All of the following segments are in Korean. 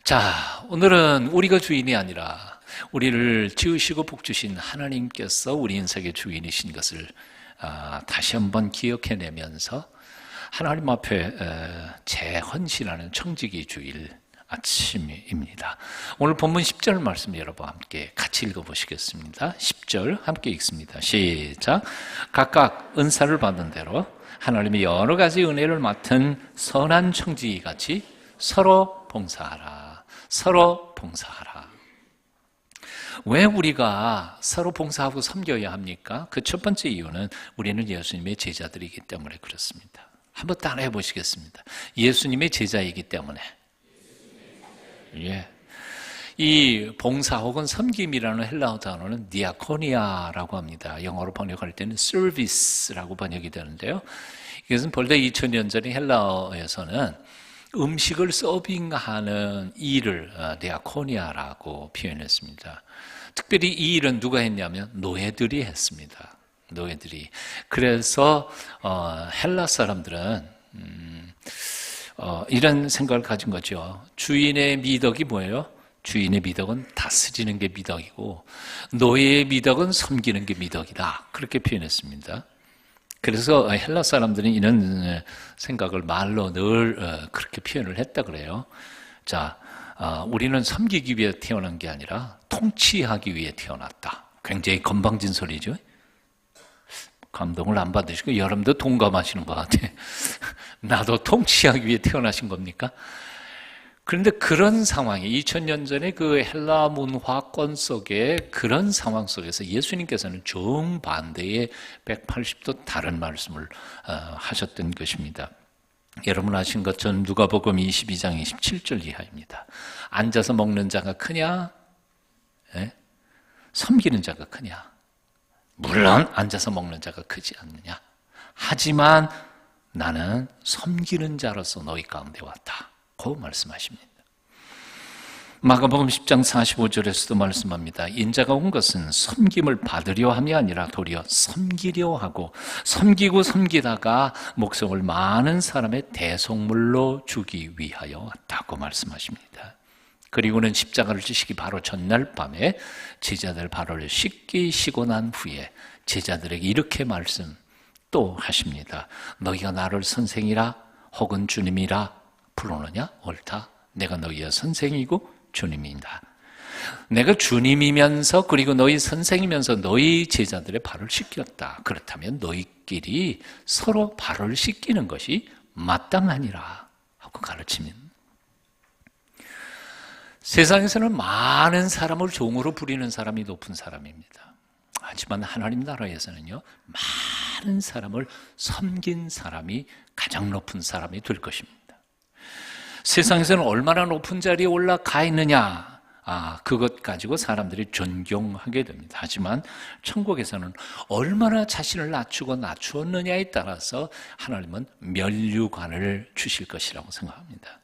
자, 오늘은 우리가 주인이 아니라 우리를 지으시고 복주신 하나님께서 우리 인생의 주인이신 것을 다시 한번 기억해내면서 하나님 앞에 재헌신하는 청지기 주일 아침입니다. 오늘 본문 10절 말씀 여러분과 함께 같이 읽어보시겠습니다. 10절 함께 읽습니다. 시작. 각각 은사를 받은 대로 하나님의 여러 가지 은혜를 맡은 선한 청지기같이 서로 봉사하라. 서로 봉사하라. 왜 우리가 서로 봉사하고 섬겨야 합니까? 그 첫 번째 이유는 우리는 예수님의 제자들이기 때문에 그렇습니다. 한번 따라해 보시겠습니다. 예수님의 제자이기 때문에. 예. 이 봉사 혹은 섬김이라는 헬라어 단어는 디아코니아라고 합니다. 영어로 번역할 때는 service라고 번역이 되는데요. 이것은 벌써 2000년 전에 헬라어에서는 음식을 서빙하는 일을 디아코니아라고 표현했습니다. 특별히 이 일은 누가 했냐면 노예들이 했습니다. 노예들이. 그래서 헬라 사람들은 이런 생각을 가진 거죠. 주인의 미덕이 뭐예요? 주인의 미덕은 다스리는 게 미덕이고 노예의 미덕은 섬기는 게 미덕이다. 그렇게 표현했습니다. 그래서 헬라 사람들은 이런 생각을 말로 늘 그렇게 표현을 했다 그래요. 자, 우리는 섬기기 위해 태어난 게 아니라 통치하기 위해 태어났다. 굉장히 건방진 소리죠. 감동을 안 받으시고 여러분도 동감하시는 것 같아. 나도 통치하기 위해 태어나신 겁니까? 그런데 그런 상황이 2000년 전에 그 헬라 문화권 속에 그런 상황 속에서 예수님께서는 정반대의 180도 다른 말씀을 하셨던 것입니다. 여러분 아신 것처럼 누가복음 22장 27절 이하입니다. 앉아서 먹는 자가 크냐? 네? 섬기는 자가 크냐? 물론 앉아서 먹는 자가 크지 않느냐? 하지만 나는 섬기는 자로서 너희 가운데 왔다. 그 말씀하십니다. 마가복음 10장 45절에서도 말씀합니다. 인자가 온 것은 섬김을 받으려 함이 아니라 도리어 섬기려 하고 섬기고 섬기다가 목숨을 많은 사람의 대속물로 주기 위하여 왔다고 말씀하십니다. 그리고는 십자가를 지시기 바로 전날 밤에 제자들 발을 씻기시고 난 후에 제자들에게 이렇게 말씀 또 하십니다. 너희가 나를 선생이라 혹은 주님이라 부르느냐? 옳다. 내가 너희의 선생이고 주님이다. 내가 주님이면서 그리고 너희 선생이면서 너희 제자들의 발을 씻겼다. 그렇다면 너희끼리 서로 발을 씻기는 것이 마땅하니라 하고 가르치면 세상에서는 많은 사람을 종으로 부리는 사람이 높은 사람입니다. 하지만 하나님 나라에서는요, 많은 사람을 섬긴 사람이 가장 높은 사람이 될 것입니다. 세상에서는 얼마나 높은 자리에 올라가 있느냐, 그것 가지고 사람들이 존경하게 됩니다. 하지만 천국에서는 얼마나 자신을 낮추고 낮추었느냐에 따라서 하나님은 면류관을 주실 것이라고 생각합니다.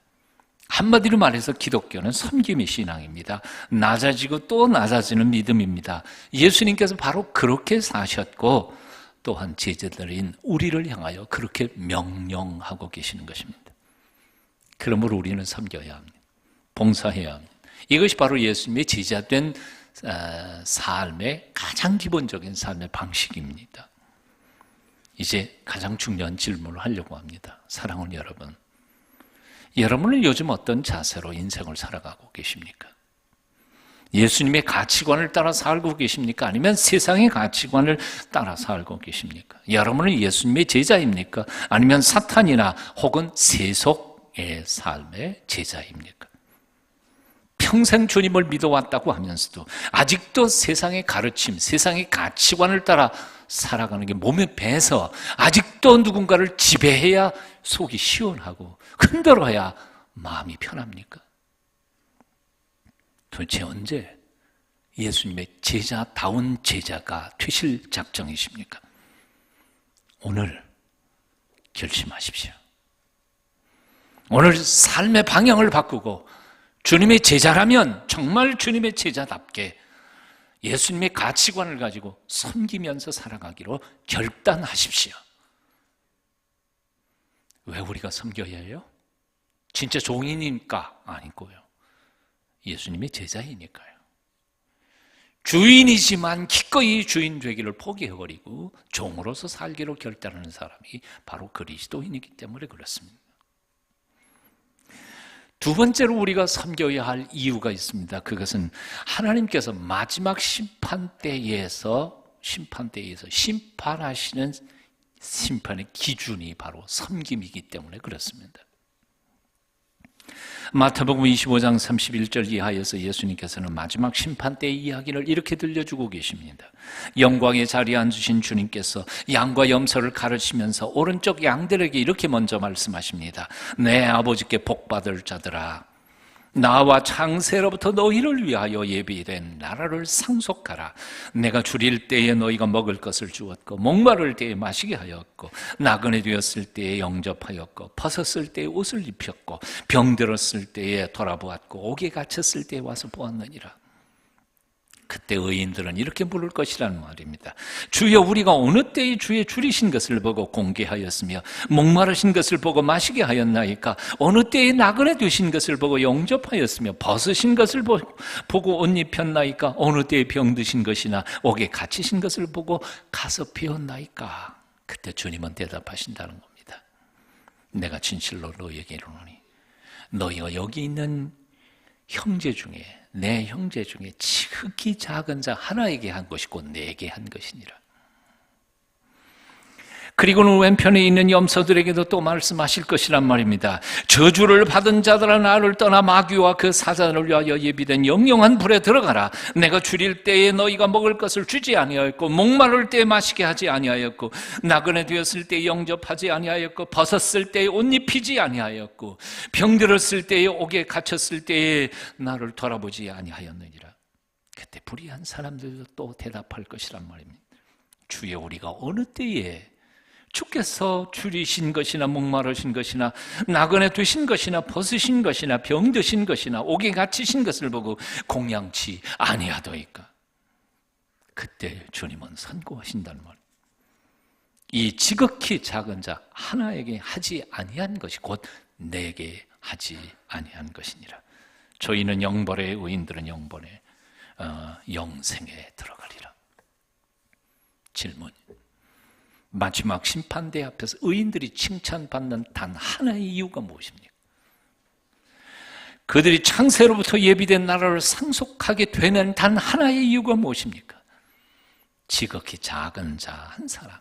한마디로 말해서 기독교는 섬김의 신앙입니다. 낮아지고 또 낮아지는 믿음입니다. 예수님께서 바로 그렇게 사셨고 또한 제자들인 우리를 향하여 그렇게 명령하고 계시는 것입니다. 그러므로 우리는 섬겨야 합니다. 봉사해야 합니다. 이것이 바로 예수님의 제자된 삶의 가장 기본적인 삶의 방식입니다. 이제 가장 중요한 질문을 하려고 합니다. 사랑하는 여러분, 여러분은 요즘 어떤 자세로 인생을 살아가고 계십니까? 예수님의 가치관을 따라 살고 계십니까? 아니면 세상의 가치관을 따라 살고 계십니까? 여러분은 예수님의 제자입니까? 아니면 사탄이나 혹은 세속의 삶의 제자입니까? 평생 주님을 믿어왔다고 하면서도 아직도 세상의 가르침, 세상의 가치관을 따라 살아가는 게 몸에 배서 아직도 누군가를 지배해야 속이 시원하고 흔들어야 마음이 편합니까? 도대체 언제 예수님의 제자다운 제자가 되실 작정이십니까? 오늘 결심하십시오. 오늘 삶의 방향을 바꾸고 주님의 제자라면 정말 주님의 제자답게 예수님의 가치관을 가지고 섬기면서 살아가기로 결단하십시오. 왜 우리가 섬겨야 해요? 진짜 종이니까 아니고요. 예수님의 제자이니까요. 주인이지만 기꺼이 주인 되기를 포기해버리고 종으로서 살기로 결단하는 사람이 바로 그리스도인이기 때문에 그렇습니다. 두 번째로 우리가 섬겨야 할 이유가 있습니다. 그것은 하나님께서 마지막 심판대에서 심판하시는 심판의 기준이 바로 섬김이기 때문에 그렇습니다. 마태복음 25장 31절 이하에서 예수님께서는 마지막 심판대의 이야기를 이렇게 들려주고 계십니다. 영광의 자리에 앉으신 주님께서 양과 염소를 가르치면서 오른쪽 양들에게 이렇게 먼저 말씀하십니다. 내 아버지께 복받을 자들아, 나와 창세로부터 너희를 위하여 예비된 나라를 상속하라. 내가 줄일 때에 너희가 먹을 것을 주었고, 목마를 때에 마시게 하였고, 나그네 되었을 때에 영접하였고, 벗었을 때에 옷을 입혔고, 병들었을 때에 돌아보았고, 옥에 갇혔을 때에 와서 보았느니라. 그때 의인들은 이렇게 물을 것이라는 말입니다. 주여, 우리가 어느 때에 주의 줄이신 것을 보고 공개하였으며 목마르신 것을 보고 마시게 하였나이까? 어느 때에 나그네 되신 것을 보고 영접하였으며 벗으신 것을 보고 옷 입혔나이까? 어느 때에 병드신 것이나 옥에 갇히신 것을 보고 가서 비웠나이까? 그때 주님은 대답하신다는 겁니다. 내가 진실로 너희에게 이르노니 너희가 여기 있는 형제 중에, 내 형제 중에 지극히 작은 자 하나에게 한 것이고 내게 한 것이니라. 그리고는 왼편에 있는 염소들에게도 또 말씀하실 것이란 말입니다. 저주를 받은 자들아, 나를 떠나 마귀와 그 사자를 위하여 예비된 영영한 불에 들어가라. 내가 줄일 때에 너희가 먹을 것을 주지 아니하였고, 목마를 때에 마시게 하지 아니하였고, 나그네 되었을 때에 영접하지 아니하였고, 벗었을 때에 옷 입히지 아니하였고, 병들었을 때에 옥에 갇혔을 때에 나를 돌아보지 아니하였느니라. 그때 불의한 사람들도 또 대답할 것이란 말입니다. 주여, 우리가 어느 때에 주께서 줄이신 것이나 목마르신 것이나 나그네 되신 것이나 벗으신 것이나 병드신 것이나 옥에 갇히신 것을 보고 공양치 아니하더이까? 그때 주님은 선고하신다는 말. 이 지극히 작은 자 하나에게 하지 아니한 것이 곧 내게 하지 아니한 것이니라. 저희는 영벌에, 의인들은 영벌에, 영생에 들어가리라. 질문: 마지막 심판대 앞에서 의인들이 칭찬받는 단 하나의 이유가 무엇입니까? 그들이 창세로부터 예비된 나라를 상속하게 되는 단 하나의 이유가 무엇입니까? 지극히 작은 자 한 사람,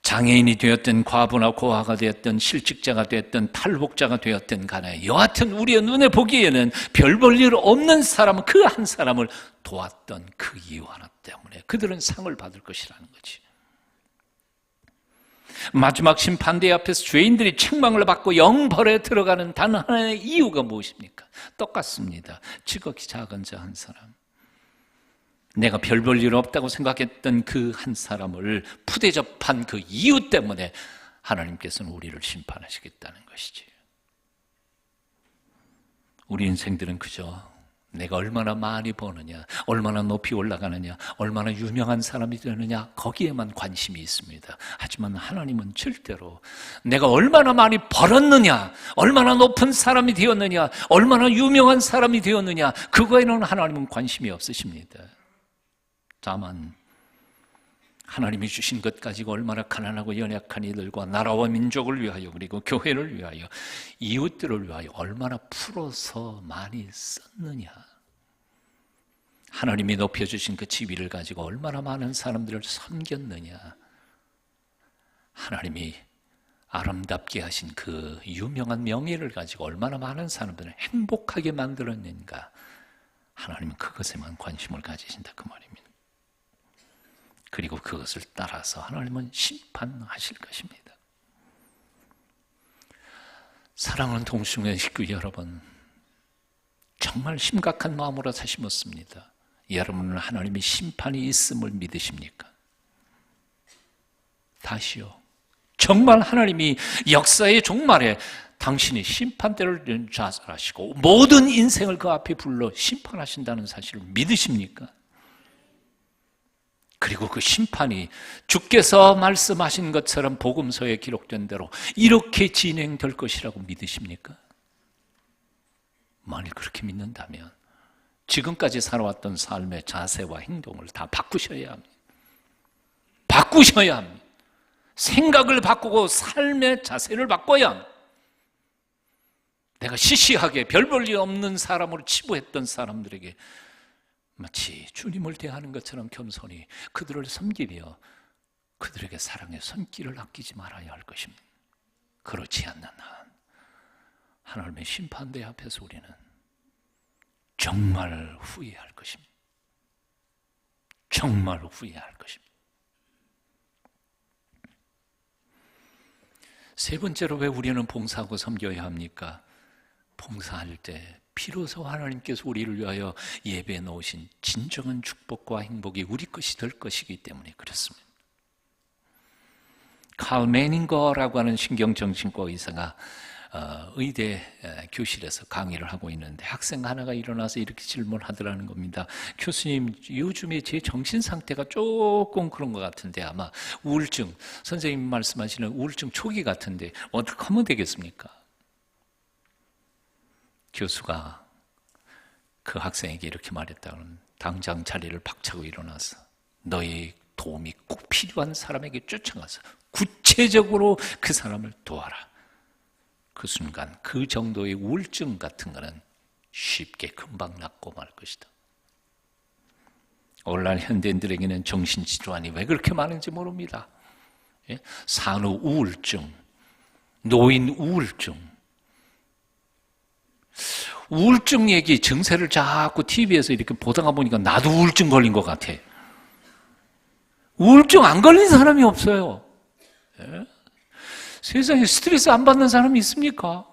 장애인이 되었든 과부나 고아가 되었든 실직자가 되었든 탈북자가 되었든 간에 여하튼 우리의 눈에 보기에는 별 볼 일 없는 사람, 그 한 사람을 도왔던 그 이유 하나 때문에 그들은 상을 받을 것이라는 거지. 마지막 심판대 앞에서 죄인들이 책망을 받고 영벌에 들어가는 단 하나의 이유가 무엇입니까? 똑같습니다. 지극히 작은 자 한 사람, 내가 별 볼 일 없다고 생각했던 그 한 사람을 푸대접한 그 이유 때문에 하나님께서는 우리를 심판하시겠다는 것이지. 우리 인생들은 그저 내가 얼마나 많이 버느냐, 얼마나 높이 올라가느냐, 얼마나 유명한 사람이 되느냐, 거기에만 관심이 있습니다. 하지만 하나님은 절대로 내가 얼마나 많이 벌었느냐, 얼마나 높은 사람이 되었느냐, 얼마나 유명한 사람이 되었느냐, 그거에는 하나님은 관심이 없으십니다. 다만 하나님이 주신 것 가지고 얼마나 가난하고 연약한 이들과 나라와 민족을 위하여, 그리고 교회를 위하여, 이웃들을 위하여 얼마나 풀어서 많이 썼느냐, 하나님이 높여주신 그 지위를 가지고 얼마나 많은 사람들을 섬겼느냐, 하나님이 아름답게 하신 그 유명한 명예를 가지고 얼마나 많은 사람들을 행복하게 만들었는가, 하나님은 그것에만 관심을 가지신다 그 말입니다. 그리고 그것을 따라서 하나님은 심판하실 것입니다. 사랑하는 동성애 식구 여러분, 정말 심각한 마음으로 다시 묻습니다. 여러분은 하나님의 심판이 있음을 믿으십니까? 다시요. 정말 하나님이 역사의 종말에 당신이 심판대를 좌절하시고 모든 인생을 그 앞에 불러 심판하신다는 사실을 믿으십니까? 그리고 그 심판이 주께서 말씀하신 것처럼 복음서에 기록된 대로 이렇게 진행될 것이라고 믿으십니까? 만일 그렇게 믿는다면 지금까지 살아왔던 삶의 자세와 행동을 다 바꾸셔야 합니다. 바꾸셔야 합니다. 생각을 바꾸고 삶의 자세를 바꿔야 합니다. 내가 시시하게 별 볼 일 없는 사람으로 치부했던 사람들에게 마치 주님을 대하는 것처럼 겸손히 그들을 섬기며 그들에게 사랑의 손길을 아끼지 말아야 할 것입니다. 그렇지 않는 한 하나님의 심판대 앞에서 우리는 정말 후회할 것입니다. 정말 후회할 것입니다. 세 번째로 왜 우리는 봉사하고 섬겨야 합니까? 봉사할 때 비로소 하나님께서 우리를 위하여 예배해 놓으신 진정한 축복과 행복이 우리 것이 될 것이기 때문에 그렇습니다. 칼 매닝거라고 하는 신경정신과 의사가 의대 교실에서 강의를 하고 있는데 학생 하나가 일어나서 이렇게 질문하더라는 겁니다. 교수님, 요즘에 제 정신 상태가 조금 그런 것 같은데 아마 우울증, 선생님 말씀하시는 우울증 초기 같은데 어떻게 하면 되겠습니까? 교수가 그 학생에게 이렇게 말했다는, 당장 자리를 박차고 일어나서 너의 도움이 꼭 필요한 사람에게 쫓아가서 구체적으로 그 사람을 도와라. 그 순간 그 정도의 우울증 같은 거는 쉽게 금방 낫고 말 것이다. 오늘날 현대인들에게는 정신질환이 왜 그렇게 많은지 모릅니다. 산후 우울증, 노인 우울증, 우울증 얘기 증세를 자꾸 TV에서 이렇게 보다가 보니까 나도 우울증 걸린 것 같아. 우울증 안 걸린 사람이 없어요. 세상에 스트레스 안 받는 사람이 있습니까?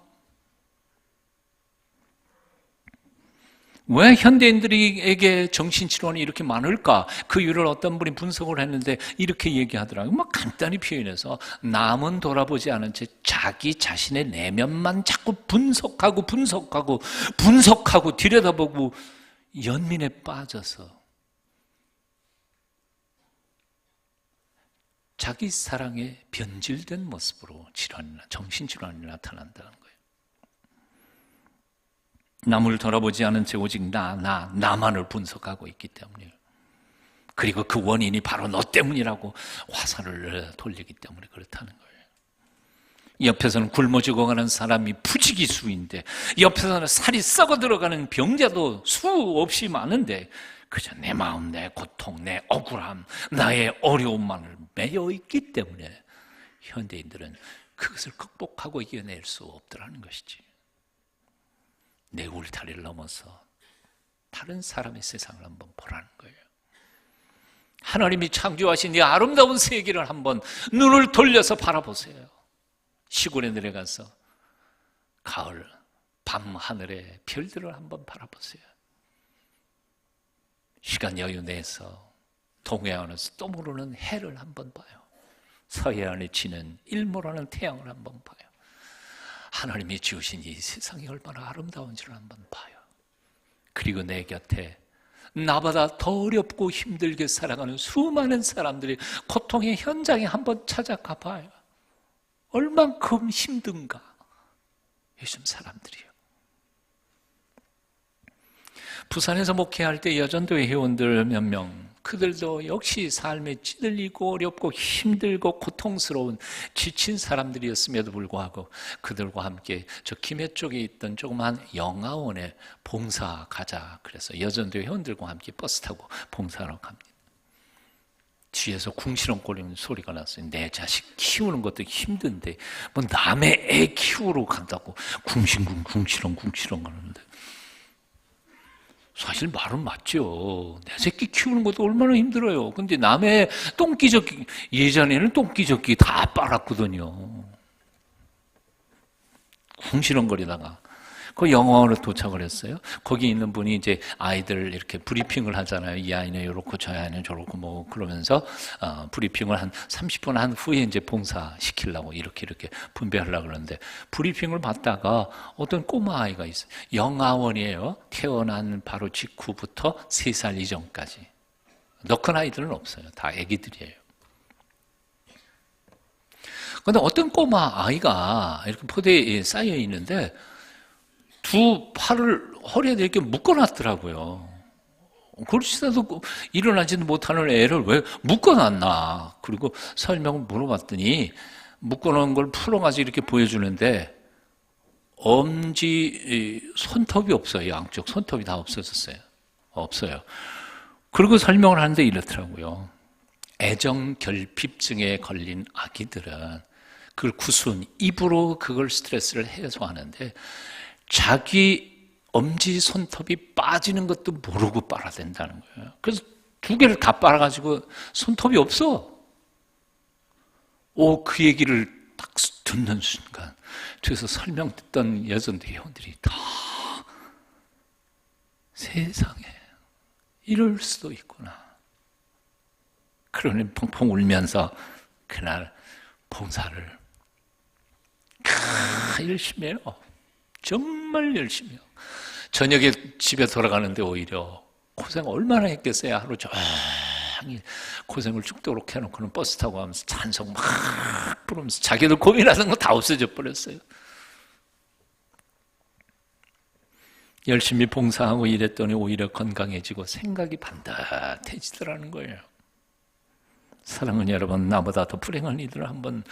왜 현대인들에게 정신질환이 이렇게 많을까? 그 이유를 어떤 분이 분석을 했는데 이렇게 얘기하더라고요. 막 간단히 표현해서 남은 돌아보지 않은 채 자기 자신의 내면만 자꾸 분석하고 들여다보고 연민에 빠져서 자기 사랑에 변질된 모습으로 정신질환이 나타난다는 거예요. 남을 돌아보지 않은 채 오직 나만을 분석하고 있기 때문이에요. 그리고 그 원인이 바로 너 때문이라고 화살을 돌리기 때문에 그렇다는 거예요. 옆에서는 굶어 죽어가는 사람이 부지기수인데, 옆에서는 살이 썩어 들어가는 병자도 수없이 많은데 그저 내 마음, 내 고통, 내 억울함, 나의 어려움만을 매여 있기 때문에 현대인들은 그것을 극복하고 이겨낼 수 없더라는 것이지. 내 울타리를 넘어서 다른 사람의 세상을 한번 보라는 거예요. 하나님이 창조하신 이 아름다운 세계를 한번 눈을 돌려서 바라보세요. 시골에 내려가서 가을 밤 하늘의 별들을 한번 바라보세요. 시간 여유 내서 동해안에서 떠오르는 해를 한번 봐요. 서해안에 지는 일몰하는 태양을 한번 봐요. 하나님이 지으신 이 세상이 얼마나 아름다운지를 한번 봐요. 그리고 내 곁에 나보다 더 어렵고 힘들게 살아가는 수많은 사람들이 고통의 현장에 한번 찾아가 봐요. 얼만큼 힘든가 요즘 사람들이요. 부산에서 목회할 때 여전도의 회원들 몇 명, 그들도 역시 삶에 찌들리고 어렵고 힘들고 고통스러운 지친 사람들이었음에도 불구하고 그들과 함께 저 김해 쪽에 있던 조그만 영아원에 봉사 가자 그래서 여전도의 회원들과 함께 버스 타고 봉사하러 갑니다. 뒤에서 궁시렁거리는 소리가 났어요. 내 자식 키우는 것도 힘든데 뭐 남의 애 키우러 간다고 궁시렁 하는데, 사실 말은 맞죠. 내 새끼 키우는 것도 얼마나 힘들어요. 근데 남의 똥기저귀, 예전에는 똥기저귀 다 빨았거든요. 궁시렁거리다가 그 영어원으로 도착을 했어요. 거기 있는 분이 이제 아이들 이렇게 브리핑을 하잖아요. 이 아이는 요렇고 저 아이는 저렇고 뭐 그러면서 브리핑을 한 30분 한 후에 이제 봉사시키려고 이렇게 분배하려고 그러는데, 브리핑을 받다가 어떤 꼬마 아이가 있어요. 영아원이에요. 태어난 바로 직후부터 3살 이전까지. 더 큰 아이들은 없어요. 다 애기들이에요. 그런데 어떤 꼬마 아이가 이렇게 포대에 쌓여 있는데 두 팔을 허리에 이렇게 묶어놨더라고요. 그렇지도 일어나지도 못하는 애를 왜 묶어놨나. 그리고 설명을 물어봤더니 묶어놓은 걸 풀어가지고 이렇게 보여주는데 엄지 손톱이 없어요. 양쪽 손톱이 다 없어졌어요. 없어요. 그리고 설명을 하는데 이렇더라고요. 애정결핍증에 걸린 아기들은 그걸 구순, 입으로 그걸 스트레스를 해소하는데 자기 엄지 손톱이 빠지는 것도 모르고 빨아댄다는 거예요. 그래서 두 개를 다 빨아가지고 손톱이 없어. 그 얘기를 딱 듣는 순간 뒤에서 설명 듣던 여전들 회원들이 다 세상에 이럴 수도 있구나. 그러니 펑펑 울면서 그날 봉사를 열심히 해요. 정말 열심히 해요. 저녁에 집에 돌아가는데 오히려 고생 얼마나 했겠어요. 하루 종일 고생을 죽도록 해놓고는 버스 타고 가면서 찬송 막 부르면서 자기도 고민하는 거 다 없어져 버렸어요. 열심히 봉사하고 일했더니 오히려 건강해지고 생각이 반듯해지더라는 거예요. 사랑하는 여러분, 나보다 더 불행한 이들을 한번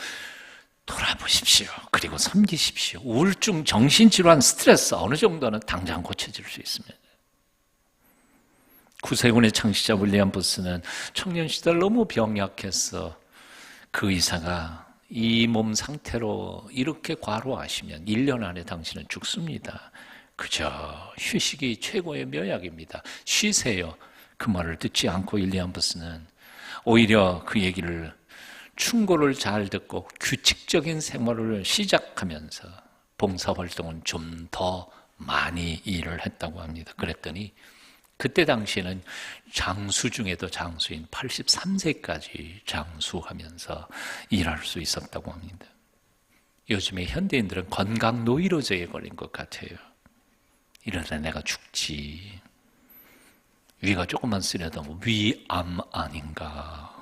돌아보십시오. 그리고 섬기십시오. 우울증, 정신질환, 스트레스 어느 정도는 당장 고쳐질 수 있습니다. 구세군의 창시자 윌리엄 부스는 청년 시절 너무 병약해서 그 의사가 이 몸 상태로 이렇게 과로하시면 1년 안에 당신은 죽습니다. 그저 휴식이 최고의 묘약입니다. 쉬세요. 그 말을 듣지 않고 윌리엄 부스는 오히려 그 얘기를 충고를 잘 듣고 규칙적인 생활을 시작하면서 봉사활동은 좀 더 많이 일을 했다고 합니다. 그랬더니 그때 당시에는 장수 중에도 장수인 83세까지 장수하면서 일할 수 있었다고 합니다. 요즘에 현대인들은 건강 노이로제에 걸린 것 같아요. 이러다 내가 죽지. 위가 조금만 쓰려도 위암 아닌가.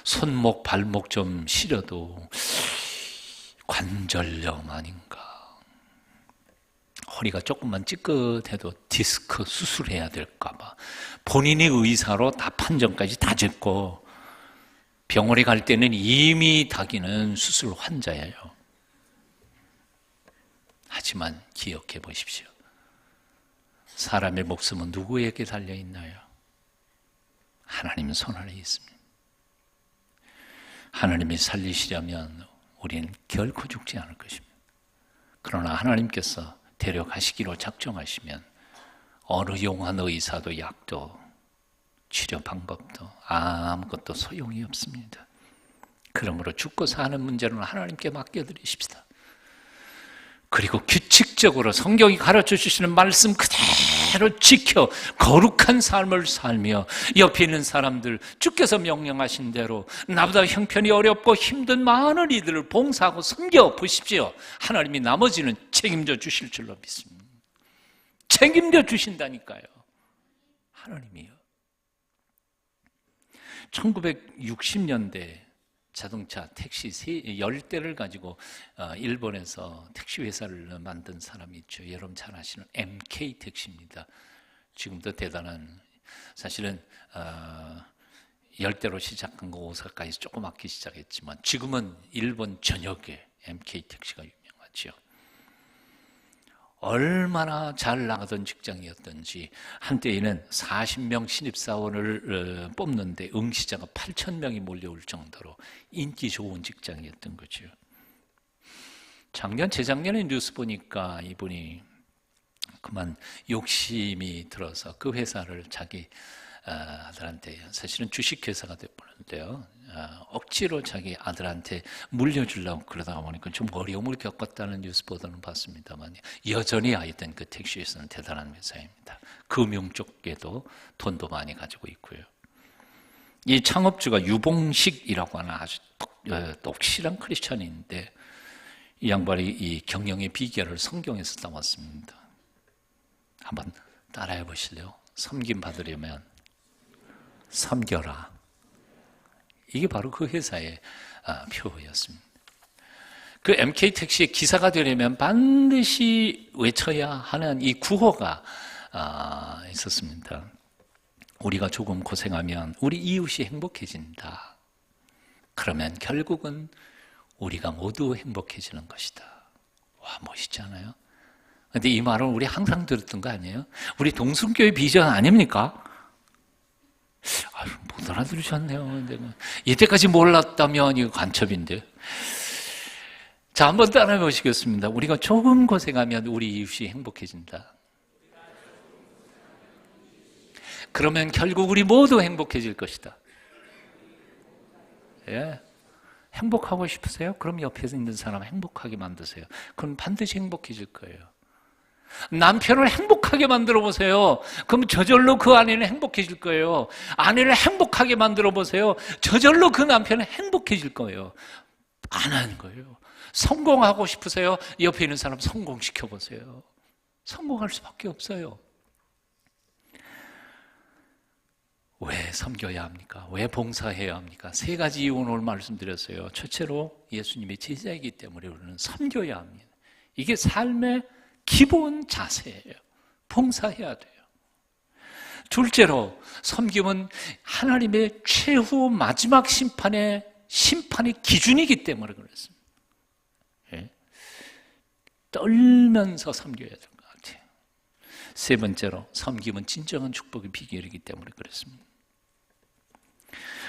손목, 발목 좀 시려도 관절염 아닌가. 허리가 조금만 찌끗해도 디스크 수술해야 될까봐. 본인이 의사로 다 판정까지 다 짓고 병원에 갈 때는 이미 닭이는 수술 환자예요. 하지만 기억해 보십시오. 사람의 목숨은 누구에게 달려있나요? 하나님 손 안에 있습니다. 하나님이 살리시려면 우리는 결코 죽지 않을 것입니다. 그러나 하나님께서 데려가시기로 작정하시면 어느 용한 의사도 약도 치료 방법도 아무것도 소용이 없습니다. 그러므로 죽고 사는 문제는 하나님께 맡겨드리십시다. 그리고 규칙적으로 성경이 가르쳐 주시는 말씀 그대로 지켜 거룩한 삶을 살며 옆에 있는 사람들 주께서 명령하신 대로 나보다 형편이 어렵고 힘든 많은 이들을 봉사하고 섬겨 보십시오. 하나님이 나머지는 책임져 주실 줄로 믿습니다. 책임져 주신다니까요. 하나님이요. 1960년대 자동차 택시 10대를 가지고 일본에서 택시 회사를 만든 사람이 있죠. 여러분 잘 아시는 MK 택시입니다. 지금도 대단한, 사실은 10대로 시작한 거 오사카에서 조그맣게 시작했지만 지금은 일본 전역에 MK 택시가 유명하죠. 얼마나 잘 나가던 직장이었던지 한때에는 40명 신입사원을 뽑는데 응시자가 8,000명이 몰려올 정도로 인기 좋은 직장이었던 거죠. 재작년에 뉴스 보니까 이분이 그만 욕심이 들어서 그 회사를 자기 아들한테, 사실은 주식회사가 돼버렸는데요, 억지로 자기 아들한테 물려주려고 그러다가 보니까 좀 어려움을 겪었다는 뉴스 보도는 봤습니다만 여전히 하여튼 그 택시회사는 대단한 회사입니다. 금융 쪽에도 돈도 많이 가지고 있고요. 이 창업주가 유봉식이라고 하는 아주 똑실한 크리스천인데 이 양반이 이 경영의 비결을 성경에서 담았습니다. 한번 따라해 보실래요? 섬김 받으려면 섬겨라. 이게 바로 그 회사의 표였습니다. 그 MK 택시의 기사가 되려면 반드시 외쳐야 하는 이 구호가 있었습니다. 우리가 조금 고생하면 우리 이웃이 행복해진다. 그러면 결국은 우리가 모두 행복해지는 것이다. 와, 멋있지 않아요? 근데 이 말은 우리 항상 들었던 거 아니에요? 우리 동순교회 비전 아닙니까? 못 알아들으셨네요. 이때까지 몰랐다면 이거 간첩인데. 자, 한번 따라해 보시겠습니다. 우리가 조금 고생하면 우리 이웃이 행복해진다. 그러면 결국 우리 모두 행복해질 것이다. 예. 행복하고 싶으세요? 그럼 옆에 있는 사람 행복하게 만드세요. 그럼 반드시 행복해질 거예요. 남편을 행복하게 만들어 보세요. 그럼 저절로 그 아내는 행복해질 거예요. 아내를 행복하게 만들어 보세요. 저절로 그 남편은 행복해질 거예요. 안 하는 거예요. 성공하고 싶으세요? 옆에 있는 사람 성공시켜 보세요. 성공할 수밖에 없어요. 왜 섬겨야 합니까? 왜 봉사해야 합니까? 세 가지 이유는 오늘 말씀드렸어요. 첫째로 예수님의 제자이기 때문에 우리는 섬겨야 합니다. 이게 삶의 기본 자세예요. 봉사해야 돼요. 둘째로 섬김은 하나님의 최후 마지막 심판의 기준이기 때문에 그렇습니다. 예? 떨면서 섬겨야 될 것 같아요. 세 번째로 섬김은 진정한 축복의 비결이기 때문에 그렇습니다.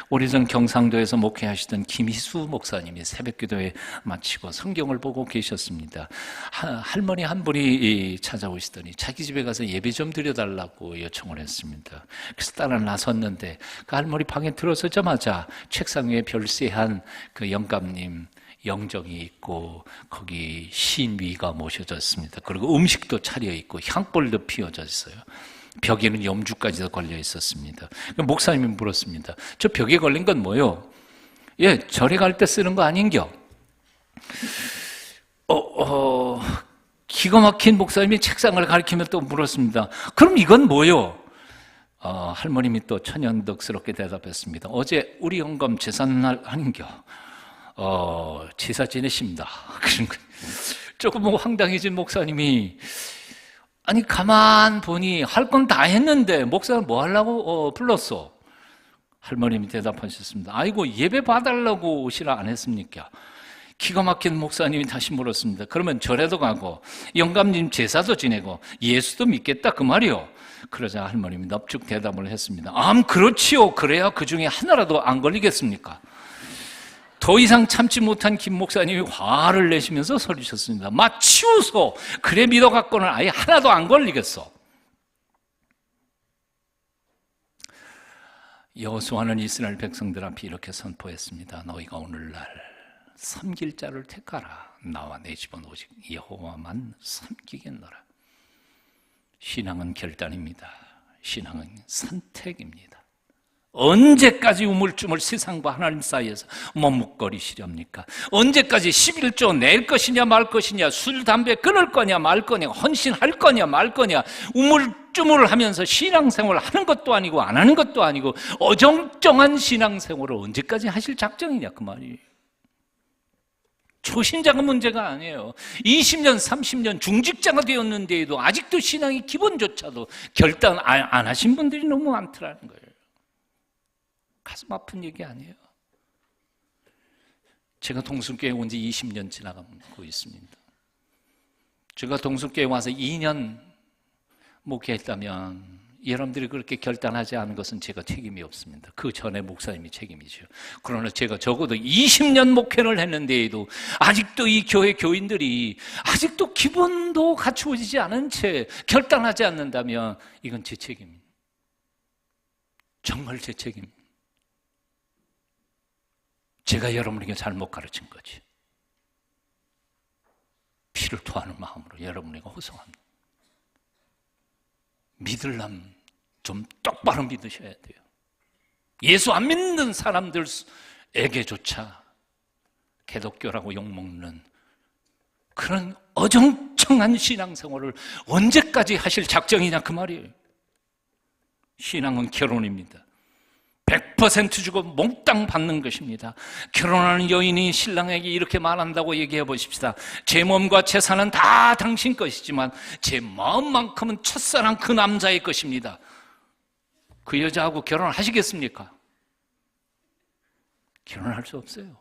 오래전 경상도에서 목회하시던 김희수 목사님이 새벽기도에 마치고 성경을 보고 계셨습니다. 할머니 한 분이 찾아오시더니 자기 집에 가서 예배 좀 드려달라고 요청을 했습니다. 그래서 따라 나섰는데 그 할머니 방에 들어서자마자 책상 위에 별세한 그 영감님 영정이 있고 거기 신위가 모셔졌습니다. 그리고 음식도 차려있고 향불도 피워져 있어요. 벽에는 염주까지도 걸려 있었습니다. 목사님이 물었습니다. 저 벽에 걸린 건 뭐요? 예, 절에 갈 때 쓰는 거 아닌겨? 기가 막힌 목사님이 책상을 가리키며 또 물었습니다. 그럼 이건 뭐요? 할머님이 또 천연덕스럽게 대답했습니다. 어제 우리 영감 제삿날 아닌겨? 제사 지내십니다. 조금 황당해진 목사님이 아니 가만 보니 할 건 다 했는데 목사는 뭐 하려고 불렀어? 할머님이 대답하셨습니다. 아이고 예배 봐달라고 오시라 안 했습니까? 기가 막힌 목사님이 다시 물었습니다. 그러면 절에도 가고 영감님 제사도 지내고 예수도 믿겠다 그 말이요? 그러자 할머님이 넙죽 대답을 했습니다. 그렇지요. 그래야 그 중에 하나라도 안 걸리겠습니까? 더 이상 참지 못한 김 목사님이 화를 내시면서 소리쳤습니다. 치우소. 그래 믿어갖고는 아예 하나도 안 걸리겠어. 여호수아는 이스라엘 백성들 앞에 이렇게 선포했습니다. 너희가 오늘날 섬길 자를 택하라. 나와 내 집은 오직 여호와만 섬기겠노라. 신앙은 결단입니다. 신앙은 선택입니다. 언제까지 우물쭈물 세상과 하나님 사이에서 머뭇거리시렵니까? 언제까지 11조 낼 것이냐 말 것이냐, 술, 담배 끊을 거냐 말 거냐, 헌신할 거냐 말 거냐, 우물쭈물하면서 신앙생활을 하는 것도 아니고 안 하는 것도 아니고 어정쩡한 신앙생활을 언제까지 하실 작정이냐 그 말이에요. 초신자가 문제가 아니에요. 20년, 30년 중직자가 되었는데도 아직도 신앙의 기본조차도 결단 안 하신 분들이 너무 많더라는 거예요. 가슴 아픈 얘기 아니에요. 제가 동순교회 온 지 20년 지나가고 있습니다. 제가 동순교회 와서 2년 목회했다면 여러분들이 그렇게 결단하지 않은 것은 제가 책임이 없습니다. 그 전에 목사님이 책임이죠. 그러나 제가 적어도 20년 목회를 했는데도 아직도 이 교회 교인들이 아직도 기본도 갖추어지지 않은 채 결단하지 않는다면 이건 제 책임입니다. 정말 제 책임입니다. 제가 여러분에게 잘못 가르친 거지. 피를 토하는 마음으로 여러분에게 호소합니다. 믿으려면 좀 똑바로 믿으셔야 돼요. 예수 안 믿는 사람들에게조차 기독교라고 욕먹는 그런 어정쩡한 신앙생활을 언제까지 하실 작정이냐 그 말이에요. 신앙은 결혼입니다. 100% 주고 몽땅 받는 것입니다. 결혼하는 여인이 신랑에게 이렇게 말한다고 얘기해 보십시다. 제 몸과 재산은 다 당신 것이지만 제 마음만큼은 첫사랑 그 남자의 것입니다. 그 여자하고 결혼하시겠습니까? 결혼할 수 없어요.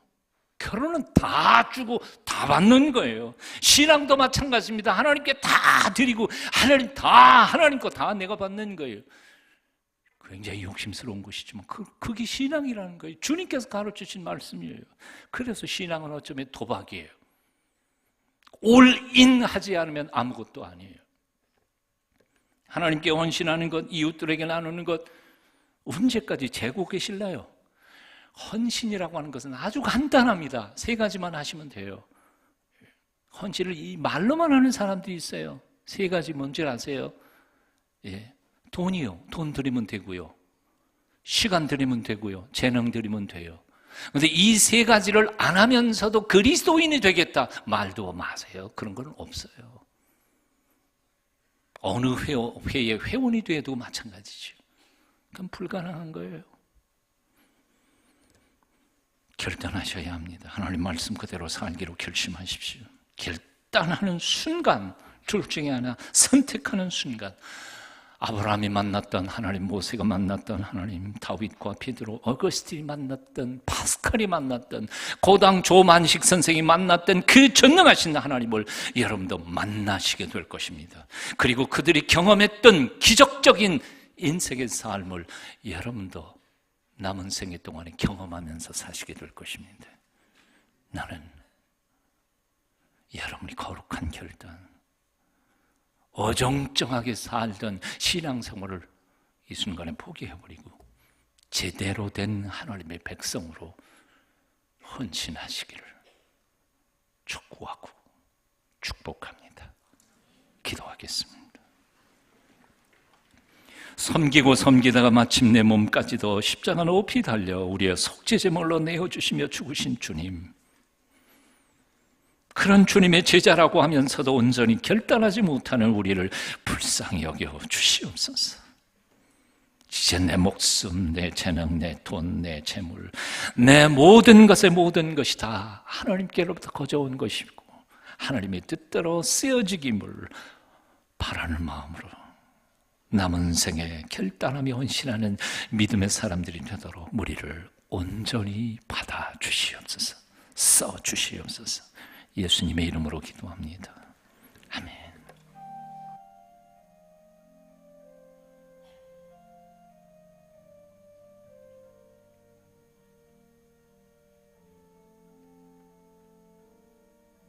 결혼은 다 주고 다 받는 거예요. 신앙도 마찬가지입니다. 하나님께 다 드리고 하나님 거 다 내가 받는 거예요. 굉장히 욕심스러운 것이지만 그게 신앙이라는 거예요. 주님께서 가르치신 말씀이에요. 그래서 신앙은 어쩌면 도박이에요. 올인 하지 않으면 아무것도 아니에요. 하나님께 헌신하는 것, 이웃들에게 나누는 것, 언제까지 재고 계실래요? 헌신이라고 하는 것은 아주 간단합니다. 3가지만 하시면 돼요. 헌신을 이 말로만 하는 사람들이 있어요. 3가지 뭔지 아세요? 예, 돈이요. 돈 드리면 되고요. 시간 드리면 되고요. 재능 드리면 돼요. 그런데 이 3가지를 안 하면서도 그리스도인이 되겠다. 말도 마세요. 그런 건 없어요. 어느 회의 회원이 돼도 마찬가지죠. 그건 불가능한 거예요. 결단하셔야 합니다. 하나님 말씀 그대로 살기로 결심하십시오. 결단하는 순간, 둘 중에 하나 선택하는 순간, 아브라함이 만났던 하나님, 모세가 만났던 하나님, 다윗과 베드로, 어거스틴이 만났던, 파스칼이 만났던, 고당 조만식 선생이 만났던 그 전능하신 하나님을 여러분도 만나시게 될 것입니다. 그리고 그들이 경험했던 기적적인 인생의 삶을 여러분도 남은 생애 동안에 경험하면서 사시게 될 것입니다. 나는 여러분이 거룩한 결단, 어정쩡하게 살던 신앙생활을 이 순간에 포기해버리고 제대로 된 하나님의 백성으로 헌신하시기를 축구하고 축복합니다. 기도하겠습니다. 섬기고 섬기다가 마침내 몸까지도 십자가 높이 달려 우리의 속죄제물로 내어주시며 죽으신 주님, 그런 주님의 제자라고 하면서도 온전히 결단하지 못하는 우리를 불쌍히 여겨 주시옵소서. 이제 내 목숨, 내 재능, 내 돈, 내 재물, 내 모든 것의 모든 것이 다 하나님께로부터 거저온 것이고 하나님의 뜻대로 쓰여지기를 바라는 마음으로 남은 생에 결단하며 헌신하는 믿음의 사람들이 되도록 우리를 온전히 받아주시옵소서, 써주시옵소서. 예수님의 이름으로 기도합니다.